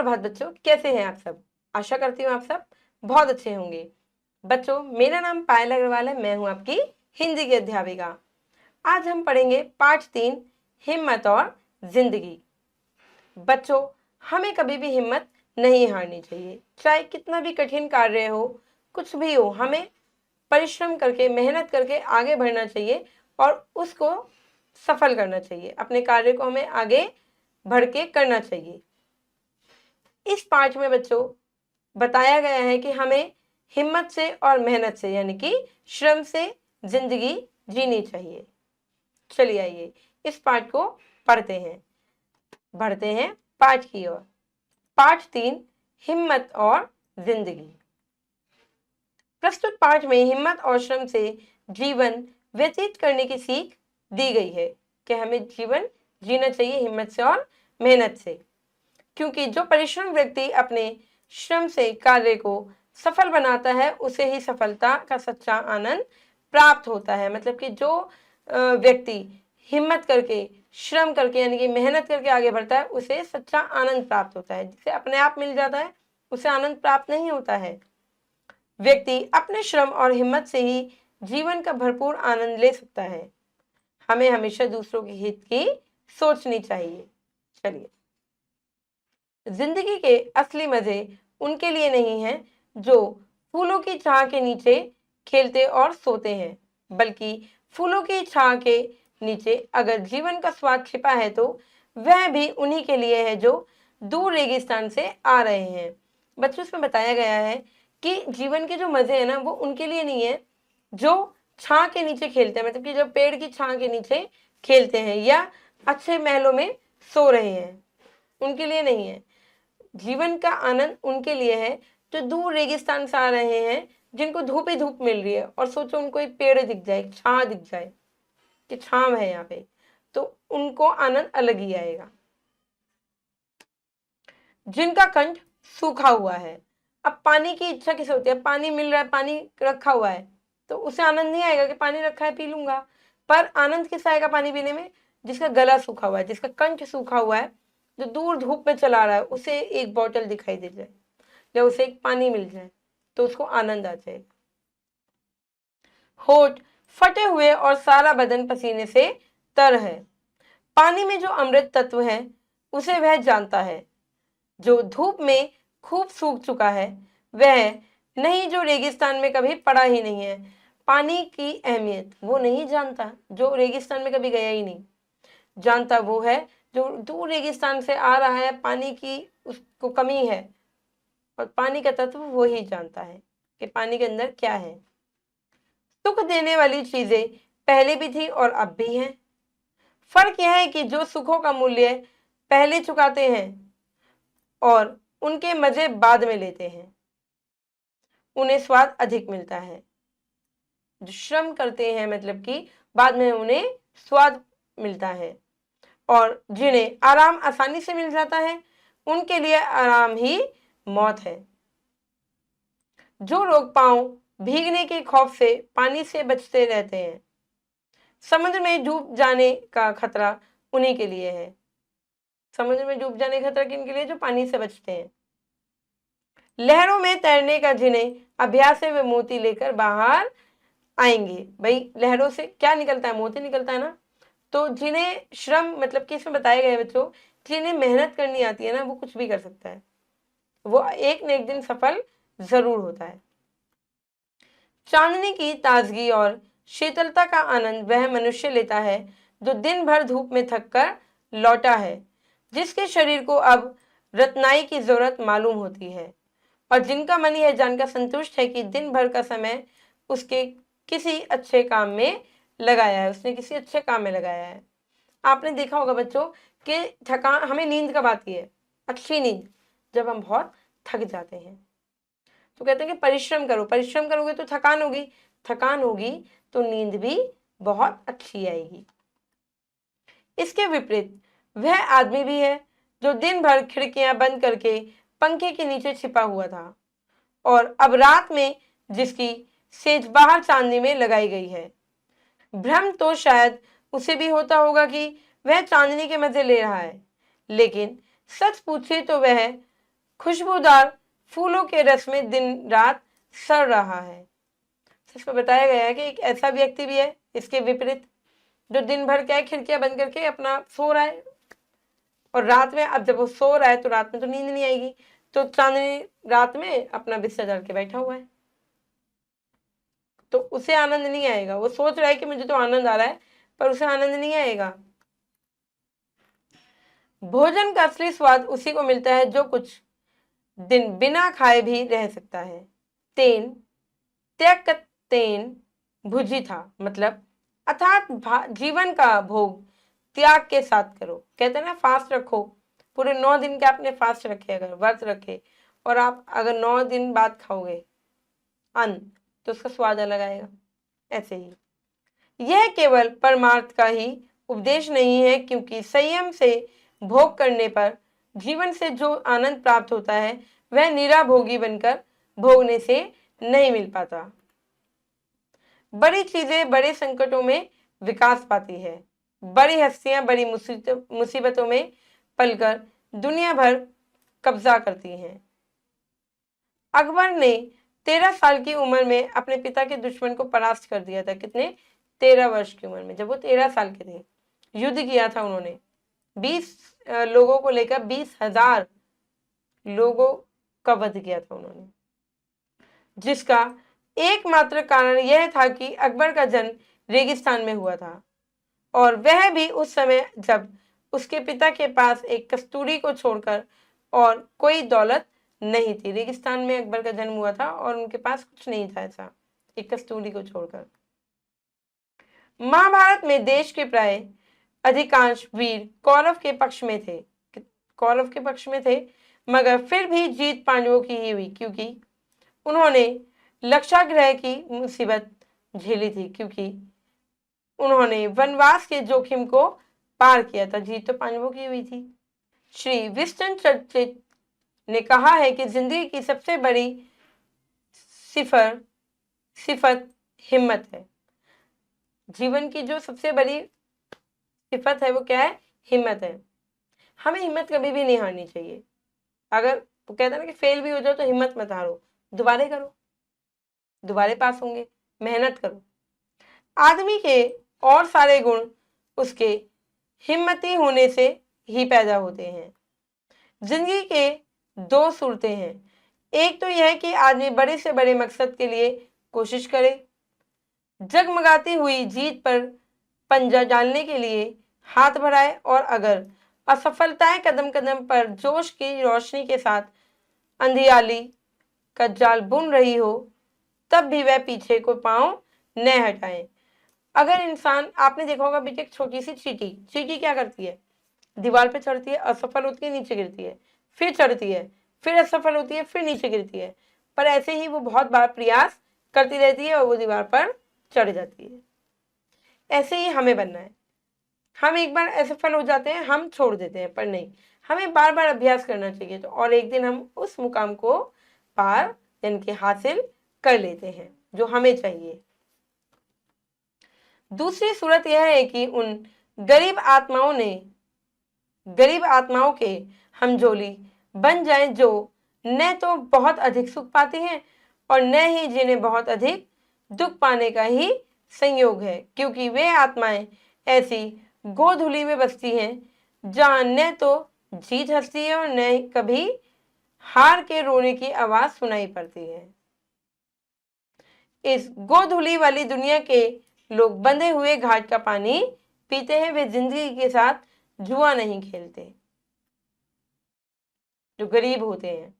सुप्रभात बच्चों, कैसे हैं आप सब। आशा करती हूँ आप सब बहुत अच्छे होंगे। बच्चों, मेरा नाम पायल अग्रवाल है। मैं हूँ आपकी हिंदी की अध्यापिका। आज हम पढ़ेंगे पाठ 3, हिम्मत और जिंदगी। बच्चों, हमें कभी भी हिम्मत नहीं हारनी चाहिए। चाहे कितना भी कठिन कार्य हो, कुछ भी हो, हमें परिश्रम करके, मेहनत करके आगे बढ़ना चाहिए और उसको सफल करना चाहिए। अपने कार्य को हमें आगे बढ़ के करना चाहिए। इस पाठ में बच्चों बताया गया है कि हमें हिम्मत से और मेहनत से, यानी कि श्रम से जिंदगी जीनी चाहिए। चलिए आइए इस पाठ को पढ़ते हैं, बढ़ते हैं पाठ की ओर। पाठ 3, हिम्मत और जिंदगी। प्रस्तुत पाठ में हिम्मत और श्रम से जीवन व्यतीत करने की सीख दी गई है कि हमें जीवन जीना चाहिए हिम्मत से और मेहनत से, क्योंकि जो परिश्रम व्यक्ति अपने श्रम से कार्य को सफल बनाता है, उसे ही सफलता का सच्चा आनंद प्राप्त होता है। मतलब कि जो व्यक्ति हिम्मत करके, श्रम करके, यानी कि मेहनत करके आगे बढ़ता है, उसे सच्चा आनंद प्राप्त होता है। जिसे अपने आप मिल जाता है, उसे आनंद प्राप्त नहीं होता है। व्यक्ति अपने श्रम और हिम्मत से ही जीवन का भरपूर आनंद ले सकता है। हमें हमेशा दूसरों के हित की सोचनी चाहिए। चलिए, जिंदगी के असली मजे उनके लिए नहीं हैं जो फूलों की छां के नीचे खेलते और सोते हैं, बल्कि फूलों की छां के नीचे अगर जीवन का स्वाद छिपा है तो वह भी उन्हीं के लिए है जो दूर रेगिस्तान से आ रहे हैं। बच्चों, इसमें बताया गया है कि जीवन के जो मजे हैं ना, वो उनके लिए नहीं है जो छां के नीचे खेलते हैं। मतलब कि जो पेड़ की छां के नीचे खेलते हैं या अच्छे महलों में सो रहे हैं, उनके लिए नहीं है। जीवन का आनंद उनके लिए है जो दूर रेगिस्तान से आ रहे हैं, जिनको धूप ही धूप मिल रही है और सोचो उनको एक पेड़ दिख जाए, एक छां दिख जाए कि छांव है यहाँ पे, तो उनको आनंद अलग ही आएगा। जिनका कंठ सूखा हुआ है, अब पानी की इच्छा किसे होती है? पानी मिल रहा है, पानी रखा हुआ है, तो उसे आनंद नहीं आएगा कि पानी रखा है पी लूंगा। पर आनंद किस आएगा पानी पीने में? जिसका गला सूखा हुआ है, जिसका कंठ सूखा हुआ है, जो दूर धूप में चला रहा है, उसे एक बोतल दिखाई दे जाए या उसे एक पानी मिल जाए तो उसको आनंद आ जाए। होठ फटे हुए और सारा बदन पसीने से तर है। पानी में जो अमृत तत्व है उसे वह जानता है। जो धूप में खूब सूख चुका है वह नहीं जो रेगिस्तान में कभी पड़ा ही नहीं है। पानी की अहमियत वो नहीं जानता जो रेगिस्तान में कभी गया ही नहीं। जानता वो है जो दूर रेगिस्तान से आ रहा है, पानी की उसको कमी है, और पानी का तत्व वो ही जानता है कि पानी के अंदर क्या है। सुख देने वाली चीजें पहले भी थी और अब भी हैं। फर्क यह है कि जो सुखों का मूल्य पहले चुकाते हैं और उनके मजे बाद में लेते हैं, उन्हें स्वाद अधिक मिलता है। जो श्रम करते हैं, मतलब कि बाद में उन्हें स्वाद मिलता है, और जिन्हें आराम आसानी से मिल जाता है, उनके लिए आराम ही मौत है। जो लोग पांव भीगने के खौफ से पानी से बचते रहते हैं, समुद्र में डूब जाने का खतरा उन्हीं के लिए है। समुद्र में डूब जाने का खतरा किन के लिए? जो पानी से बचते हैं। लहरों में तैरने का जिन्हें अभ्यास है वे मोती लेकर बाहर आएंगे। भाई, लहरों से क्या निकलता है? मोती निकलता है ना। तो जिन्हें श्रम, मतलब कि इसमें बताया गया है बच्चों, जिन्हें मेहनत करनी आती है ना, वो कुछ भी कर सकता है, वो एक न एक दिन सफल जरूर होता है। चांदनी की ताजगी और शीतलता का आनंद वह मनुष्य लेता है जो दिन भर धूप में थककर लौटा है, जिसके शरीर को अब रत्नाई की जरूरत मालूम होती है, और जिनका मन यह जानकर संतुष्ट है कि दिन भर का समय उसके किसी अच्छे काम में लगाया है, उसने किसी अच्छे काम में लगाया है। आपने देखा होगा बच्चों कि थकान, हमें नींद कब आती है? अच्छी नींद जब हम बहुत थक जाते हैं। तो कहते हैं कि परिश्रम करो, परिश्रम करोगे तो थकान होगी, थकान होगी तो नींद भी बहुत अच्छी आएगी। इसके विपरीत वह आदमी भी है जो दिन भर खिड़कियां बंद करके पंखे के नीचे छिपा हुआ था, और अब रात में जिसकी सेज बाहर चांदनी में लगाई गई है। भ्रम तो शायद उसे भी होता होगा कि वह चांदनी के मजे ले रहा है, लेकिन सच पूछे तो वह खुशबूदार फूलों के रस में दिन रात सड़ रहा है। इसमें बताया गया है कि एक ऐसा व्यक्ति भी है इसके विपरीत, जो दिन भर क्या है खिड़कियां बंद करके अपना सो रहा है, और रात में अब जब वो सो रहा है तो रात में तो नींद नहीं आएगी, तो चांदनी रात में अपना बिस्तर डाल के बैठा हुआ है, तो उसे आनंद नहीं आएगा। वो सोच रहा है कि मुझे तो आनंद आ रहा है, पर उसे आनंद नहीं आएगा। भोजन का असली स्वाद उसी को मिलता है जो कुछ दिन बिना खाए भी रह सकता है। तेन त्यक्त तेन भुजी था, मतलब अर्थात जीवन का भोग त्याग के साथ करो। कहते हैं ना, फास्ट रखो, पूरे 9 दिन के आपने फास्ट रखे, अगर व्रत रखे, और आप अगर 9 दिन बाद खाओगे अन्न, तो उसका स्वाद अलग आएगा। ऐसे ही यह केवल परमार्थ का ही उपदेश नहीं है, क्योंकि संयम से भोग करने पर जीवन से जो आनंद प्राप्त होता है वह निराभोगी बनकर भोगने से नहीं मिल पाता। बड़ी चीजें बड़े संकटों में विकास पाती है। बड़ी हस्तियां बड़ी मुसीबतों में पलकर दुनिया भर कब्जा करती हैं। अकबर ने 13 साल की उम्र में अपने पिता के दुश्मन को परास्त कर दिया था। कितने? 13 वर्ष की उम्र में, जब वो 13 साल के थे, युद्ध किया था उन्होंने। 20 लोगों को लेकर 20,000 लोगों का वध किया था उन्होंने, जिसका एकमात्र कारण यह था कि अकबर का जन्म रेगिस्तान में हुआ था, और वह भी उस समय जब उसके पिता के पास एक कस्तूरी को छोड़कर और कोई दौलत नहीं थी। रेगिस्तान में अकबर का जन्म हुआ था और उनके पास कुछ नहीं था ऐसा, एक कस्तूरी को छोड़कर। महाभारत में देश के प्राय अधिकांश वीर कौरव के पक्ष में थे, मगर फिर भी जीत पांडवों की ही हुई, क्योंकि उन्होंने लक्षाग्रह की मुसीबत झेली थी, क्योंकि उन्होंने वनवास के जोखिम को पार किया था। जीत तो पांडवों की हुई थी। श्री विंस्टन चर्चिल ने कहा है कि जिंदगी की सबसे बड़ी सिफत हिम्मत है। जीवन की जो सबसे बड़ी सिफत है वो क्या है? हिम्मत है। हमें हिम्मत कभी भी नहीं हारनी चाहिए। अगर वो कहता है ना कि फेल भी हो जाओ तो हिम्मत मत हारो, दोबारे करो, दोबारे पास होंगे, मेहनत करो। आदमी के और सारे गुण उसके हिम्मती होने से ही पैदा होते हैं। जिंदगी के 2 सूरतें हैं। एक तो यह है कि आदमी बड़े से बड़े मकसद के लिए कोशिश करे, जगमगाती हुई जीत पर पंजा डालने के लिए हाथ बढ़ाए, और अगर असफलताएं कदम कदम पर जोश की रोशनी के साथ अंधियाली का जाल बुन रही हो, तब भी वह पीछे को पांव न हटाए। अगर इंसान, आपने देखा होगा बेटे, एक छोटी सी चींटी क्या करती है? दीवार पे चढ़ती है, असफल होती है, नीचे गिरती है, फिर चढ़ती है, फिर असफल होती है, फिर नीचे गिरती है, पर ऐसे ही वो बहुत बार प्रयास करती रहती है और वो दीवार पर चढ़ जाती है। ऐसे ही हमें बनना है। हम एक बार असफल हो जाते हैं, हम छोड़ देते हैं, पर नहीं, हमें बार बार अभ्यास करना चाहिए, तो और एक दिन हम उस मुकाम को पार यानी कि हासिल कर लेते हैं जो हमें चाहिए। दूसरी सूरत यह है कि उन गरीब आत्माओं के हमजोली बन जाएं जो न तो बहुत अधिक सुख पाती हैं और न ही जिन्हें बहुत अधिक दुख पाने का ही संयोग है, क्योंकि वे आत्माएं ऐसी गोधूली में बसती हैं जहां न तो जीत हंसती है और न कभी हार के रोने की आवाज सुनाई पड़ती है। इस गोधूली वाली दुनिया के लोग बंधे हुए घाट का पानी पीते हैं, वे जिंदगी के साथ जुआ नहीं खेलते। जो गरीब होते हैं,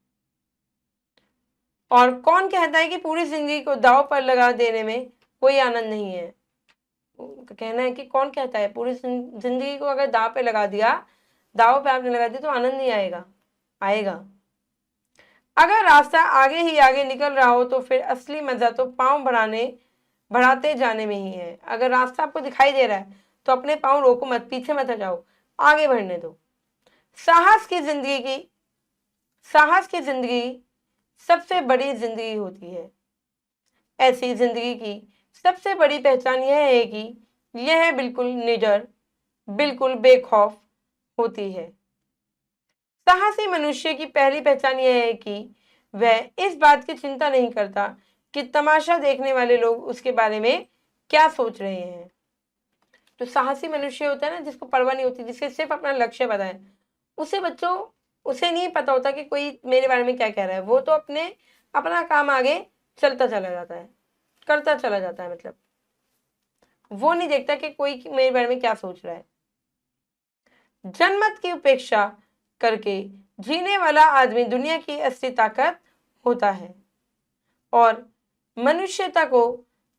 और कौन कहता है कि पूरी जिंदगी को दांव पर लगा देने में कोई आनंद नहीं है? उनका कहना है कि कौन कहता है पूरी जिंदगी को अगर दांव पे लगा दिया, दांव पे आपने लगा दिया, तो आनंद नहीं आएगा? आएगा। अगर रास्ता आगे ही आगे निकल रहा हो तो फिर असली मजा तो पांव बढ़ाते जाने में ही है। अगर रास्ता आपको दिखाई दे रहा है तो अपने पांव रोको मत, पीछे मत हटाओ, आगे बढ़ने दो। साहस की जिंदगी सबसे बड़ी जिंदगी होती है। ऐसी जिंदगी की सबसे बड़ी पहचान यह है कि यह बिल्कुल निडर, बिल्कुल बेखौफ होती है। साहसी मनुष्य की पहली पहचान यह है कि वह इस बात की चिंता नहीं करता कि तमाशा देखने वाले लोग उसके बारे में क्या सोच रहे हैं। तो साहसी मनुष्य होता है ना, जिसको परवाह नहीं होती, जिसके सिर्फ अपना लक्ष्य पता है, उसे बच्चों उसे नहीं पता होता कि कोई मेरे बारे में क्या कह रहा है। वो तो अपना काम आगे चलता चला जाता है, करता चला जाता है। मतलब वो नहीं देखता कि कोई मेरे बारे में क्या सोच रहा है। जनमत की उपेक्षा करके जीने वाला आदमी दुनिया की असली ताकत होता है, और मनुष्यता को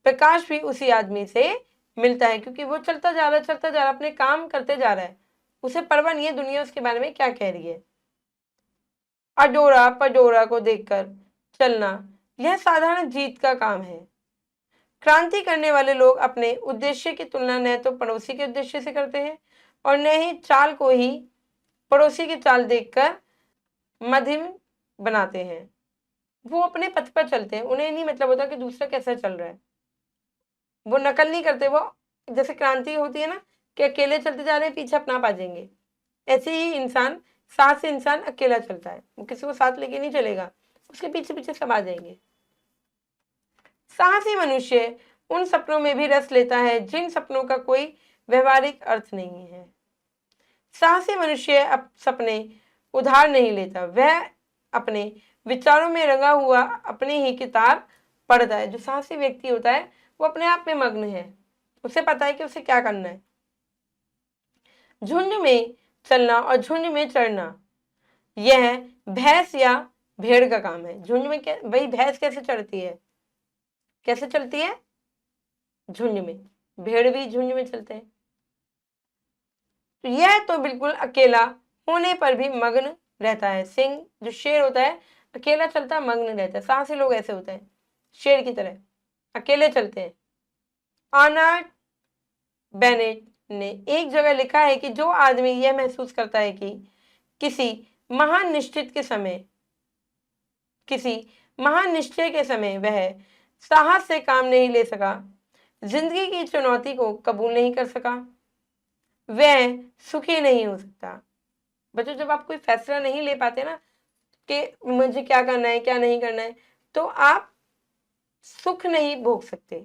प्रकाश भी उसी आदमी से मिलता है, क्योंकि वो चलता जा रहा है, अपने काम करते जा रहा है। उसे परवाह नहीं है दुनिया उसके बारे में क्या कह रही है। अडोरा पडोरा को देखकर चलना यह साधारण जीत का काम है। क्रांति करने वाले लोग अपने उद्देश्य की तुलना न तो पड़ोसी के उद्देश्य से करते हैं और न ही चाल को ही पड़ोसी की चाल देखकर मध्यम बनाते हैं। वो अपने पथ पर चलते हैं, उन्हें नहीं मतलब होता कि दूसरा कैसा चल रहा है। वो नकल नहीं करते। वो जैसे क्रांति होती है ना, कि अकेले चलते जा रहे हैं, पीछे अपना पा जाएंगे, ऐसे ही इंसान, साहसी इंसान अकेला चलता है, वो किसी को साथ लेके नहीं चलेगा, उसके पीछे पीछे सब आ जाएंगे। साहसी मनुष्य उन सपनों में भी रस लेता है जिन सपनों का कोई व्यवहारिक अर्थ नहीं है। साहसी मनुष्य अब सपने उधार नहीं लेता, वह अपने विचारों में रंगा हुआ अपनी ही किताब पढ़ता है। जो साहसी व्यक्ति होता है वो अपने आप में मग्न है, उसे पता है कि उसे क्या करना है। झुंड में चलना और झुंड में चढ़ना यह भैंस या भेड़ का काम है। झुंड में भाई भैंस कैसे चढ़ती है, कैसे चलती है? झुंड में। भेड़ भी झुंड में चलते हैं। तो यह तो बिल्कुल अकेला होने पर भी मग्न रहता है। सिंह जो शेर होता है अकेला चलता है, मग्न रहता है। साहसी लोग ऐसे होते हैं, शेर की तरह अकेले चलते हैं। आर्नल्ड बेनेट ने एक जगह लिखा है कि जो आदमी यह महसूस करता है कि किसी महान निश्चय के समय वह साहस से काम नहीं ले सका, जिंदगी की चुनौती को कबूल नहीं कर सका, वह सुखी नहीं हो सकता। बच्चों, जब आप कोई फैसला नहीं ले पाते ना कि मुझे क्या करना है क्या नहीं करना है, तो आप सुख नहीं भोग सकते।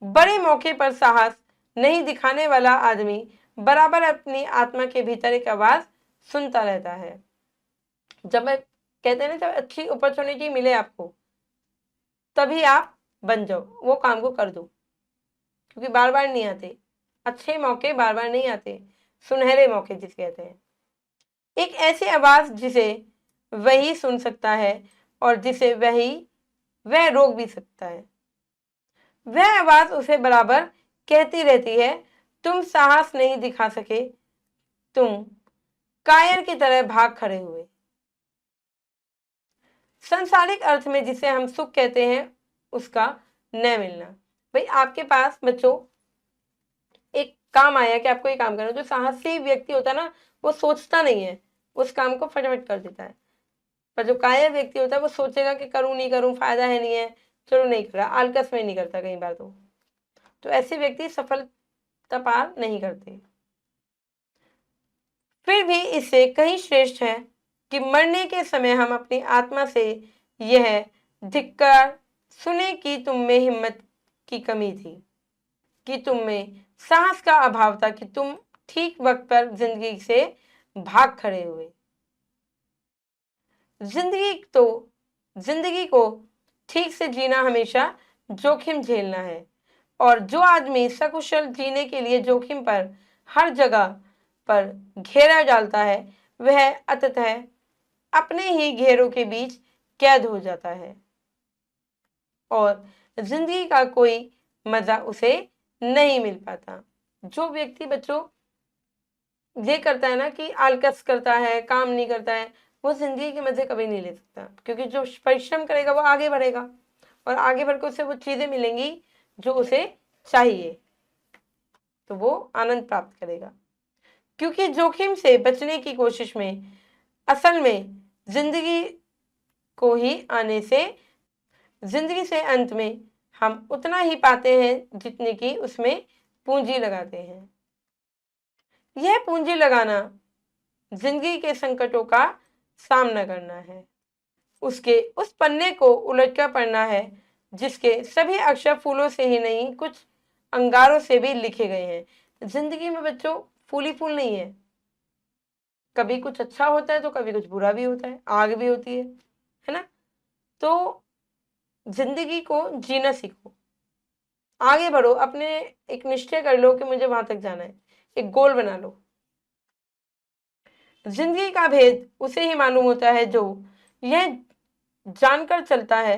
बड़े मौके पर साहस नहीं दिखाने वाला आदमी बराबर अपनी आत्मा के भीतर एक आवाज सुनता रहता है। जब मैं कहते हैं ना, जब अच्छी अपॉर्चुनिटी मिले आपको, तभी आप बन जाओ, वो काम को कर दो, क्योंकि बार बार नहीं आते अच्छे मौके, बार बार नहीं आते, सुनहरे मौके जिसे कहते हैं। एक ऐसी आवाज जिसे वही सुन सकता है और जिसे वह रोक भी सकता है। वह आवाज उसे बराबर कहती रहती है, तुम साहस नहीं दिखा सके, तुम कायर की तरह भाग खड़े हुए। संसारिक अर्थ में जिसे हम सुख कहते हैं, उसका न मिलना। भाई आपके पास बच्चों एक काम आया कि आपको ये काम करना, जो साहसी व्यक्ति होता है ना, वो सोचता नहीं है, उस काम को फटाफट कर देता है। पर जो कायर व्यक्ति होता है वो सोचेगा कि करूं नहीं करूं, फायदा है नहीं है, चलो नहीं कर रहा, आलकस में नहीं करता कई बार। तो ऐसे व्यक्ति सफलता पार नहीं करते। फिर भी इससे कहीं श्रेष्ठ है कि मरने के समय हम अपनी आत्मा से यह धिक्कार सुने कि तुम में हिम्मत की कमी थी, कि तुम में साहस का अभाव था, कि तुम ठीक वक्त पर जिंदगी से भाग खड़े हुए। जिंदगी को ठीक से जीना हमेशा जोखिम झेलना है, और जो आदमी सकुशल जीने के लिए जोखिम पर हर जगह पर घेरा डालता है, वह अंततः अपने ही घेरों के बीच कैद हो जाता है और जिंदगी का कोई मजा उसे नहीं मिल पाता। जो व्यक्ति बच्चों ये करता है ना कि आलकस करता है, काम नहीं करता है, वो जिंदगी के मजे कभी नहीं ले सकता, क्योंकि जो परिश्रम करेगा वो आगे बढ़ेगा और आगे बढ़कर उसे वो चीजें मिलेंगी जो उसे चाहिए, तो वो आनंद प्राप्त करेगा। क्योंकि जोखिम से बचने की कोशिश में असल में जिंदगी को ही आने से जिंदगी से अंत में हम उतना ही पाते हैं जितने की उसमें पूंजी लगाते हैं। यह पूंजी लगाना जिंदगी के संकटों का सामना करना है। उसके उस पन्ने को उलटकर पढ़ना है जिसके सभी अक्षर फूलों से ही नहीं, कुछ अंगारों से भी लिखे गए हैं। जिंदगी में बच्चों फूली फूल नहीं है, कभी कुछ अच्छा होता है तो कभी कुछ बुरा भी होता है, आग भी होती है ना। तो जिंदगी को जीना सीखो, आगे बढ़ो, अपने एक निश्चय कर लो कि मुझे वहां तक जाना है, एक गोल बना लो। जिंदगी का भेद उसे ही मालूम होता है जो यह जानकर चलता है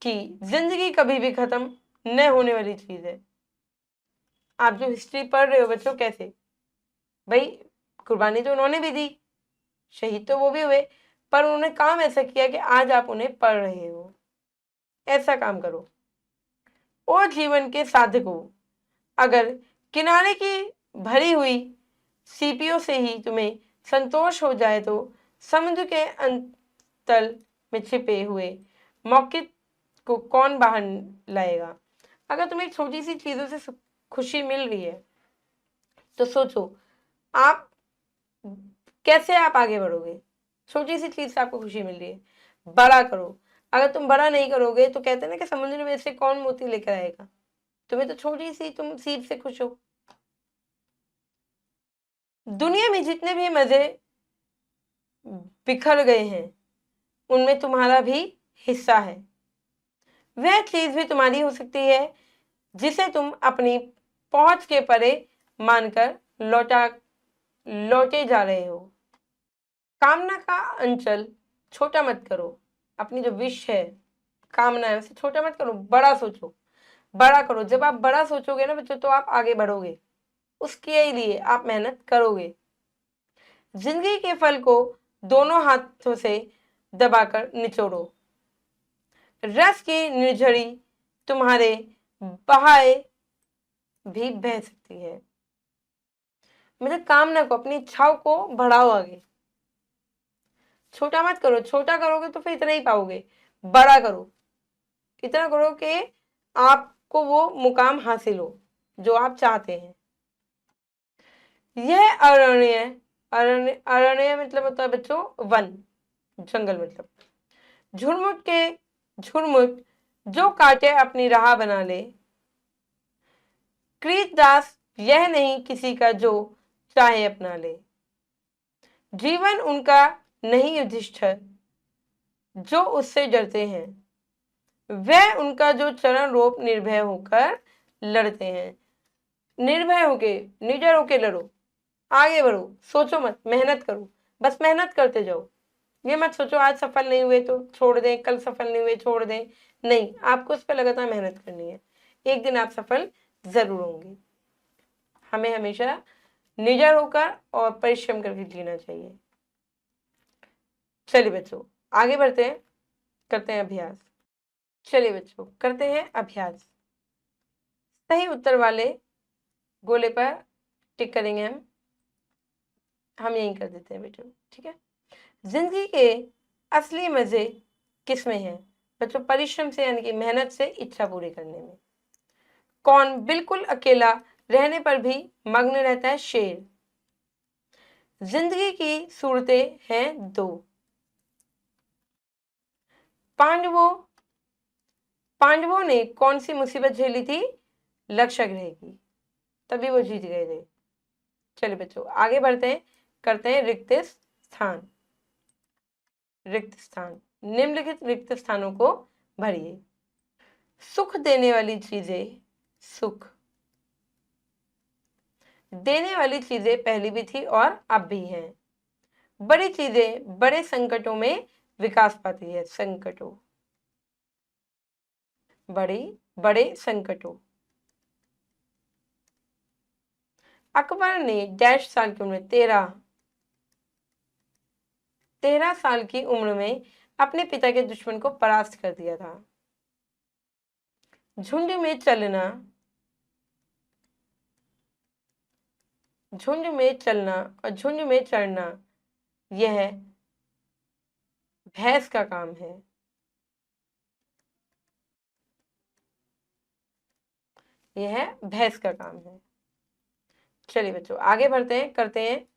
कि जिंदगी कभी भी खत्म न होने वाली चीज है। आप जो हिस्ट्री पढ़ रहे हो बच्चों, कैसे भाई, कुर्बानी तो उन्होंने भी दी, शहीद तो वो भी हुए, पर उन्होंने काम ऐसा किया कि आज आप उन्हें पढ़ रहे हो। ऐसा काम करो। और जीवन के साधकों, अगर किनारे की भरी हुई सीपियों से ही तुम्हें संतोष हो जाए तो समुद्र के अंतल में छिपे हुए मौके को कौन बाहर लाएगा। अगर तुम्हें छोटी सी चीजों से खुशी मिल रही है तो सोचो आप कैसे आप आगे बढ़ोगे। छोटी सी चीज से आपको खुशी मिल रही है, बड़ा करो। अगर तुम बड़ा नहीं करोगे तो कहते हैं ना कि समुद्र में से कौन मोती लेकर आएगा। तुम्हें तो छोटी सी, तुम सीप से खुश हो। दुनिया में जितने भी मजे बिखर गए हैं उनमें तुम्हारा भी हिस्सा है। वह चीज भी तुम्हारी हो सकती है जिसे तुम अपनी पहुंच के परे मानकर लौटे जा रहे हो। कामना का अंचल छोटा मत करो। अपनी जो विश है, कामना है, उसे छोटा मत करो, बड़ा सोचो, बड़ा करो। जब आप बड़ा सोचोगे ना बच्चों तो आप आगे बढ़ोगे, उसके लिए आप मेहनत करोगे। जिंदगी के फल को दोनों हाथों से दबाकर निचोड़ो। रस की निर्झरी तुम्हारे बहाए भी बह सकती है। मतलब कामना को, अपनी इच्छाओं को बढ़ाओ आगे, छोटा मत करो। छोटा करोगे तो फिर इतना ही पाओगे, बड़ा करो, इतना करो कि आपको वो मुकाम हासिल हो जो आप चाहते हैं। यह अरण्य, अरण्य मतलब होता है बच्चों वन, जंगल मतलब। झुरमुट के झुरमुट जो काटे अपनी राह बना ले। कृतदास यह नहीं किसी का जो चाहे अपना ले। जीवन उनका नहीं युधिष्ठिर जो उससे डरते हैं, वह उनका जो चरण रोप निर्भय होकर लड़ते हैं। निर्भय होके, निडर होके लड़ो, आगे बढ़ो, सोचो मत, मेहनत करो, बस मेहनत करते जाओ। ये मत सोचो आज सफल नहीं हुए तो छोड़ दें, कल सफल नहीं हुए छोड़ दें, नहीं, आपको उस पर लगातार मेहनत करनी है। एक दिन आप सफल जरूर होंगे। हमें हमेशा निडर होकर और परिश्रम करके जीना चाहिए। चलिए बच्चों आगे बढ़ते हैं, करते हैं अभ्यास। चलिए बच्चों करते हैं अभ्यास। सही उत्तर वाले गोले पर टिक करेंगे हम यहीं कर देते हैं बेटो, ठीक है। जिंदगी के असली मजे किसमें हैं बच्चों? परिश्रम से, यानी कि मेहनत से, इच्छा पूरी करने में। कौन बिल्कुल अकेला रहने पर भी मग्न रहता है? शेर। जिंदगी की सूरतें हैं दो। पांडवों ने कौन सी मुसीबत झेली थी? लक्षागृह की, तभी वो जीत गए थे। चलिए बच्चों आगे बढ़ते हैं, करते हैं रिक्त स्थान। रिक्त स्थान, निम्नलिखित रिक्त स्थानों को भरिए। सुख देने वाली चीजें, सुख देने वाली चीजें पहले भी थी और अब भी हैं। बड़ी चीजें बड़े संकटों में विकास पाती है। संकटों, बड़े संकटों। अकबर ने डैश साल की उम्र, 13 साल की उम्र में अपने पिता के दुश्मन को परास्त कर दिया था। झुंड में चलना, झुंड में चलना और झुंड में चढ़ना यह भैंस का काम है। यह भैंस का काम है। चलिए बच्चों आगे बढ़ते हैं, करते हैं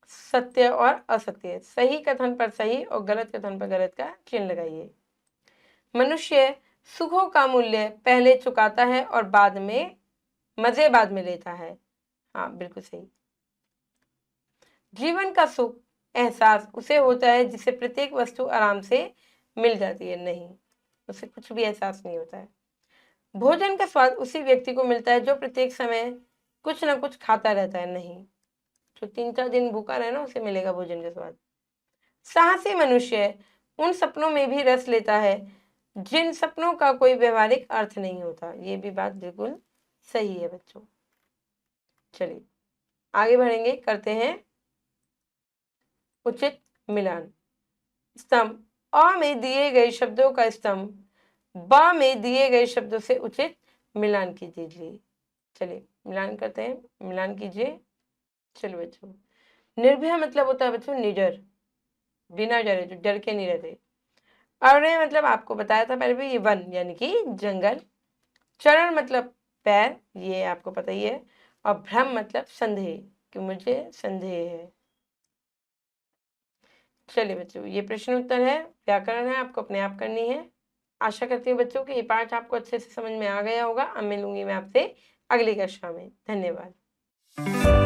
सत्य और असत्य, सही कथन पर सही और गलत कथन पर गलत का चिन्ह लगाइए। मनुष्य सुखों का मूल्य पहले चुकाता है और बाद में मजे बाद में लेता है। हाँ, बिल्कुल सही। जीवन का सुख एहसास उसे होता है जिसे प्रत्येक वस्तु आराम से मिल जाती है। नहीं, उसे कुछ भी एहसास नहीं होता है। भोजन का स्वाद उसी व्यक्ति को मिलता है जो प्रत्येक समय कुछ ना कुछ खाता रहता है। नहीं, जो 3-4 दिन भूखा रहे ना, उसे मिलेगा भोजन का स्वाद। साहसी मनुष्य उन सपनों में भी रस लेता है जिन सपनों का कोई व्यवहारिक अर्थ नहीं होता। ये भी बात बिल्कुल सही है बच्चों। चलिए आगे बढ़ेंगे, करते हैं उचित मिलान। स्तंभ अ में दिए गए शब्दों का स्तंभ ब में दिए गए शब्दों से उचित मिलान कीजिए। चलिए मिलान करते हैं, मिलान कीजिए। चलो बच्चों, निर्भय मतलब होता है बच्चों निडर, बिना डरे, जो डर के नहीं रहते। अरण्य मतलब आपको बताया था पहले भी, ये वन यानी कि जंगल। चरण मतलब पैर, ये आपको पता ही है। और भ्रम मतलब संदेह, कि मुझे संदेह है। चलिए बच्चों, ये प्रश्न उत्तर है, व्याकरण है, आपको अपने आप करनी है। आशा करती हूँ बच्चों कि ये पाठ आपको अच्छे से समझ में आ गया होगा। अब मिलूंगी मैं आपसे अगली कक्षा में। धन्यवाद।